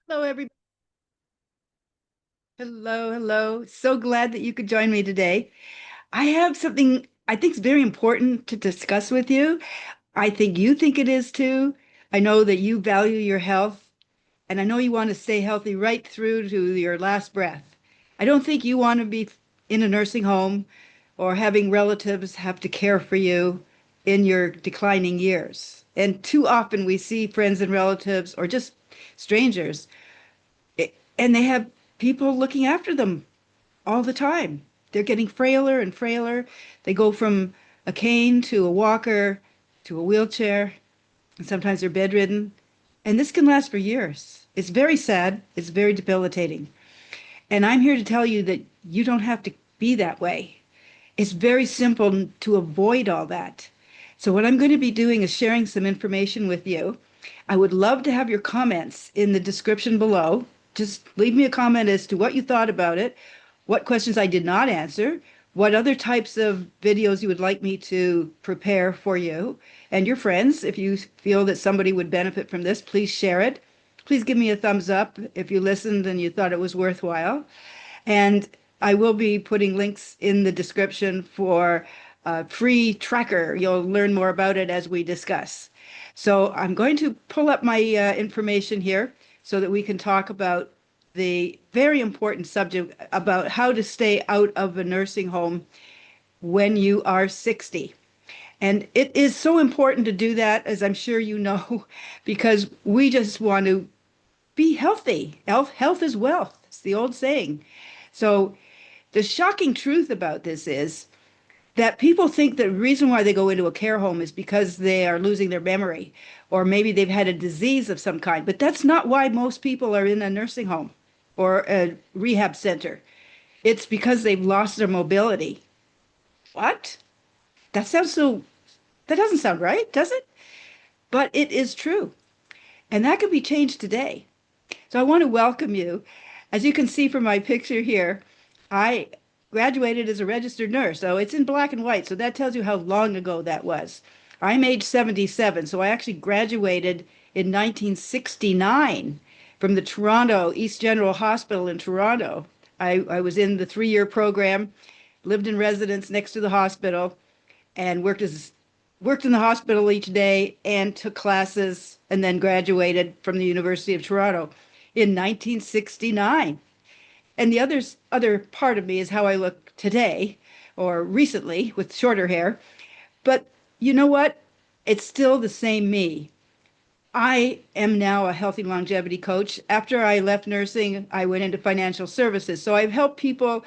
Hello, everybody. Hello, hello. So glad that you could join me today. I have something I think is very important to discuss with you. I think you think it is too. I know that you value your health, and I know you want to stay healthy right through to your last breath. I don't think you want to be in a nursing home or having relatives have to care for you in your declining years. And too often we see friends and relatives or just strangers and they have people looking after them all the time. They're getting frailer and frailer. They go from a cane to a walker to a wheelchair, and sometimes they're bedridden. And this can last for years. It's very sad. It's very debilitating. And I'm here to tell you that you don't have to be that way. It's very simple to avoid all that. So, what I'm going to be doing is sharing some information with you. I would love to have your comments in the description below. Just leave me a comment as to what you thought about it, what questions I did not answer, what other types of videos you would like me to prepare for you and your friends. If you feel that somebody would benefit from this, please share it. Please give me a thumbs up if you listened and you thought it was worthwhile. And I will be putting links in the description for a free tracker. You'll learn more about it as we discuss. So I'm going to pull up my information here so that we can talk about the very important subject about how to stay out of a nursing home when you are 60. And it is so important to do that, as I'm sure you know, because we just want to be healthy. Health is wealth. It's the old saying. So the shocking truth about this is that people think the reason why they go into a care home is because they are losing their memory or maybe they've had a disease of some kind. But that's not why most people are in a nursing home or a rehab center. It's because they've lost their mobility. What? That sounds so, that doesn't sound right, does it? But it is true. And that can be changed today. So I want to welcome you. As you can see from my picture here, I graduated as a registered nurse. So it's in black and white. So that tells you how long ago that was. I'm age 77. So I actually graduated in 1969 from the Toronto East General Hospital in Toronto. I was in the 3-year program, lived in residence next to the hospital, and worked in the hospital each day and took classes and then graduated from the University of Toronto in 1969. And the other part of me is how I look today or recently with shorter hair. But you know what? It's still the same me. I am now a healthy longevity coach. After I left nursing, I went into financial services. So I've helped people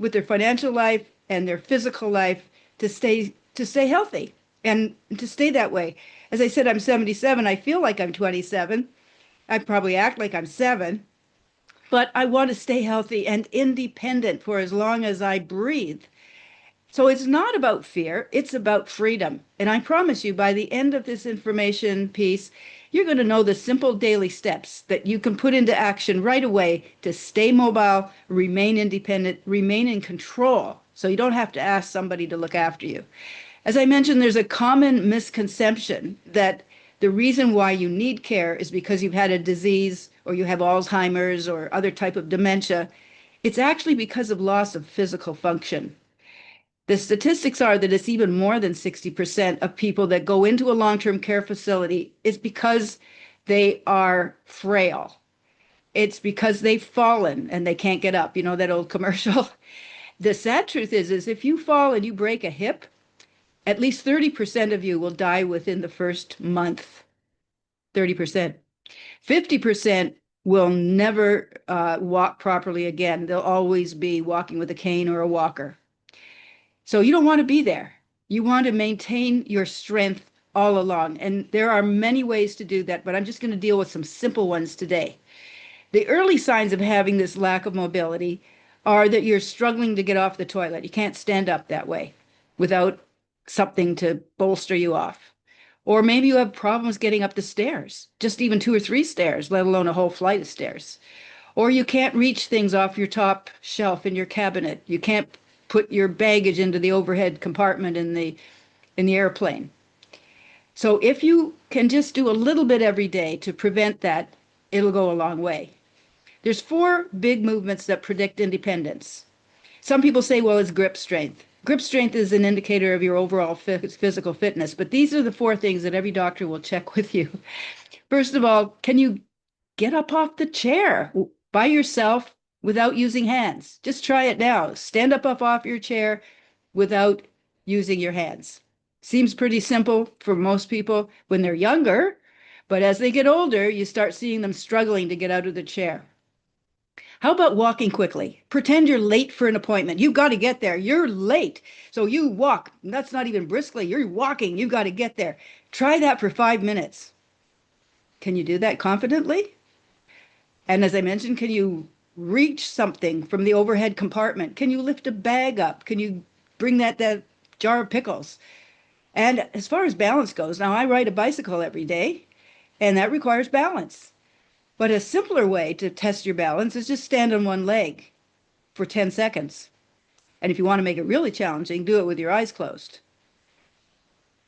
with their financial life and their physical life to stay healthy and to stay that way. As I said, I'm 77. I feel like I'm 27. I probably act like I'm 7, but I want to stay healthy and independent for as long as I breathe. So it's not about fear, it's about freedom. And I promise you, by the end of this information piece, you're going to know the simple daily steps that you can put into action right away to stay mobile, remain independent, remain in control. So you don't have to ask somebody to look after you. As I mentioned, there's a common misconception that the reason why you need care is because you've had a disease or you have Alzheimer's or other type of dementia. It's actually because of loss of physical function. The statistics are that it's even more than 60% of people that go into a long-term care facility is because they are frail. It's because they've fallen and they can't get up. You know that old commercial? The sad truth is if you fall and you break a hip, at least 30% of you will die within the first month. 30%. 50% will never walk properly again. They'll always be walking with a cane or a walker. So you don't want to be there. You want to maintain your strength all along. And there are many ways to do that, but I'm just going to deal with some simple ones today. The early signs of having this lack of mobility are that you're struggling to get off the toilet. You can't stand up that way without something to bolster you off. Or maybe you have problems getting up the stairs, just even 2 or 3 stairs, let alone a whole flight of stairs. Or you can't reach things off your top shelf in your cabinet. You can't put your baggage into the overhead compartment in the airplane. So if you can just do a little bit every day to prevent that, it'll go a long way. There's four big movements that predict independence. Some people say, well, it's grip strength. Grip strength is an indicator of your overall physical fitness, but these are the four things that every doctor will check with you. First of all, can you get up off the chair by yourself without using hands? Just try it now. Stand up off your chair without using your hands. Seems pretty simple for most people when they're younger, but as they get older, you start seeing them struggling to get out of the chair. How about walking quickly? Pretend you're late for an appointment. You've got to get there. You're late. So you walk. That's not even briskly. You're walking. You've got to get there. Try that for 5 minutes. Can you do that confidently? And as I mentioned, can you reach something from the overhead compartment? Can you lift a bag up? Can you bring that jar of pickles? And as far as balance goes, now I ride a bicycle every day, and that requires balance. But a simpler way to test your balance is just stand on one leg for 10 seconds. And if you want to make it really challenging, do it with your eyes closed.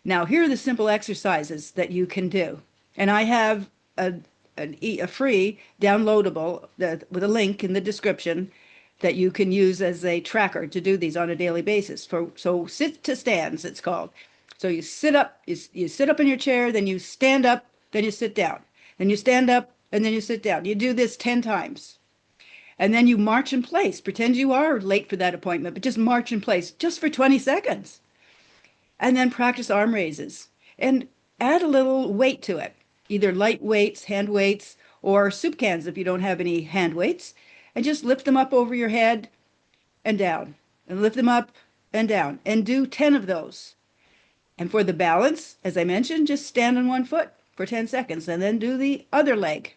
Now, here are the simple exercises that you can do. And I have a free downloadable with a link in the description that you can use as a tracker to do these on a daily basis. So sit to stands, it's called. So you sit up, you sit up in your chair, then you stand up, then you sit down. Then you stand up, and then you sit down. You do this 10 times. And then you march in place. Pretend you are late for that appointment, but just march in place just for 20 seconds. And then practice arm raises and add a little weight to it, either light weights, hand weights, or soup cans if you don't have any hand weights, and just lift them up over your head and down, and lift them up and down, and do 10 of those. And for the balance, as I mentioned, just stand on one foot for 10 seconds and then do the other leg.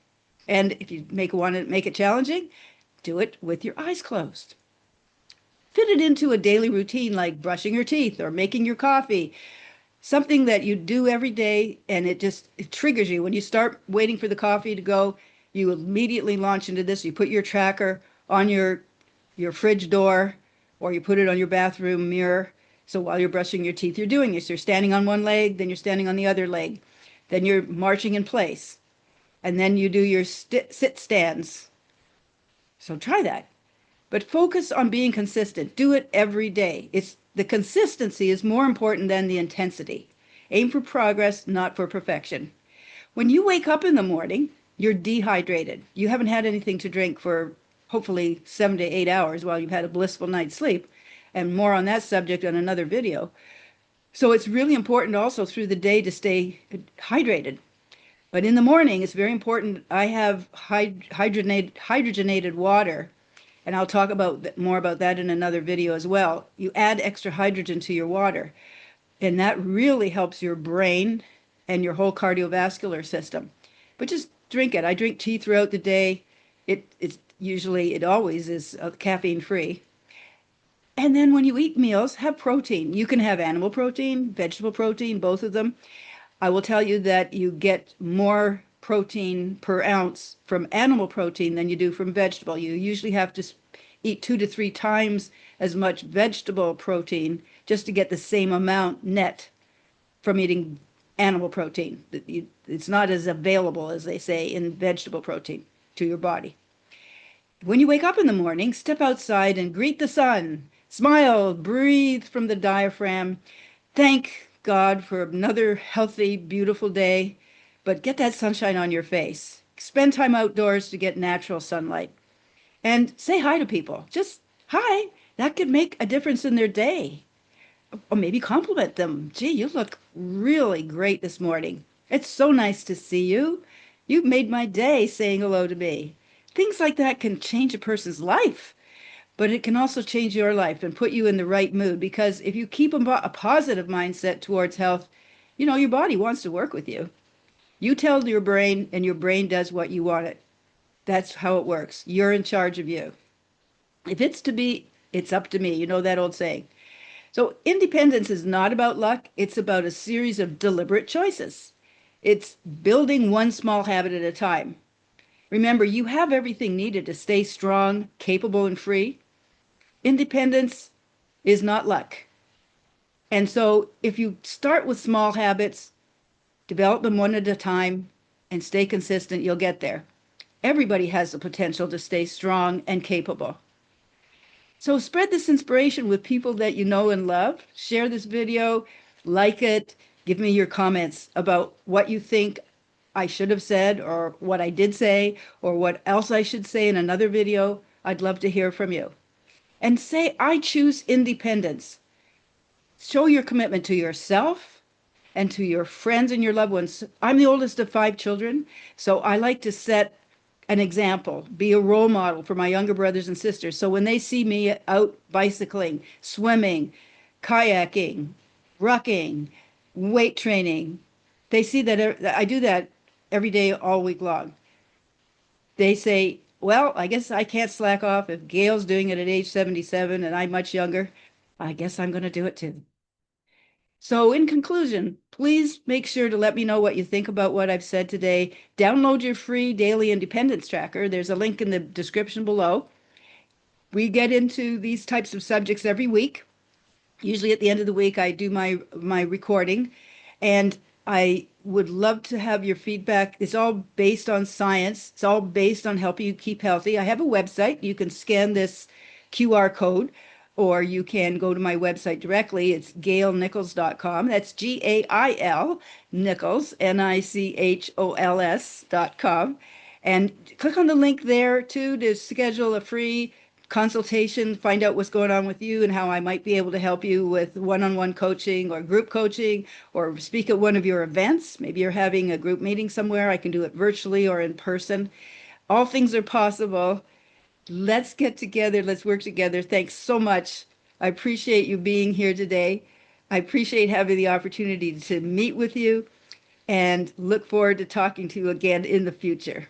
And if you want to make it challenging, do it with your eyes closed. Fit it into a daily routine like brushing your teeth or making your coffee, something that you do every day, and it triggers you. When you start waiting for the coffee to go, you immediately launch into this. You put your tracker on your fridge door, or you put it on your bathroom mirror. So while you're brushing your teeth, you're doing this. You're standing on one leg, then you're standing on the other leg. Then you're marching in place. And then you do your sit stands. So try that. But focus on being consistent. Do it every day. The consistency is more important than the intensity. Aim for progress, not for perfection. When you wake up in the morning, you're dehydrated. You haven't had anything to drink for hopefully 7 to 8 hours while you've had a blissful night's sleep, and more on that subject on another video. So it's really important also through the day to stay hydrated. But in the morning, it's very important. I have hydrogenated water, and I'll talk more about that in another video as well. You add extra hydrogen to your water, and that really helps your brain and your whole cardiovascular system. But just drink it. I drink tea throughout the day. It always is caffeine free. And then when you eat meals, have protein. You can have animal protein, vegetable protein, both of them. I will tell you that you get more protein per ounce from animal protein than you do from vegetable. You usually have to eat 2 to 3 times as much vegetable protein just to get the same amount net from eating animal protein. It's not as available, as they say, in vegetable protein to your body. When you wake up in the morning, step outside and greet the sun. Smile, breathe from the diaphragm. Thank God for another healthy, beautiful day, but get that sunshine on your face. Spend time outdoors to get natural sunlight. And say hi to people. Just hi. That could make a difference in their day. Or maybe compliment them. Gee, you look really great this morning. It's so nice to see you. You've made my day saying hello to me. Things like that can change a person's life, but it can also change your life and put you in the right mood, because if you keep a positive mindset towards health, your body wants to work with you. You tell your brain, and your brain does what you want it. That's how it works. You're in charge of you. If it's to be, it's up to me. You know that old saying. So independence is not about luck. It's about a series of deliberate choices. It's building one small habit at a time. Remember, you have everything needed to stay strong, capable, and free. Independence is not luck. And so if you start with small habits, develop them one at a time, and stay consistent, you'll get there. Everybody has the potential to stay strong and capable. So spread this inspiration with people that you know and love. Share this video, like it, give me your comments about what you think I should have said, or what I did say, or what else I should say in another video. I'd love to hear from you. And say, I choose independence. Show your commitment to yourself and to your friends and your loved ones. I'm the oldest of five children, so I like to set an example, be a role model for my younger brothers and sisters. So when they see me out bicycling, swimming, kayaking, rucking, weight training, they see that I do that every day, all week long. They say, well, I guess I can't slack off. If Gail's doing it at age 77 and I'm much younger, I guess I'm going to do it too. So, in conclusion, please make sure to let me know what you think about what I've said today. Download your free daily independence tracker. There's a link in the description below. We get into these types of subjects every week. Usually at the end of the week, I do my recording, and I would love to have your feedback. It's all based on science. It's all based on helping you keep healthy. I have a website. You can scan this QR code, or you can go to my website directly. It's gailnichols.com. That's Gail Nichols, Nichols.com. And click on the link there too to schedule a free consultation, find out what's going on with you and how I might be able to help you with one-on-one coaching or group coaching, or speak at one of your events. Maybe you're having a group meeting somewhere. I can do it virtually or in person. All things are possible. Let's get together. Let's work together. Thanks so much. I appreciate you being here today. I appreciate having the opportunity to meet with you and look forward to talking to you again in the future.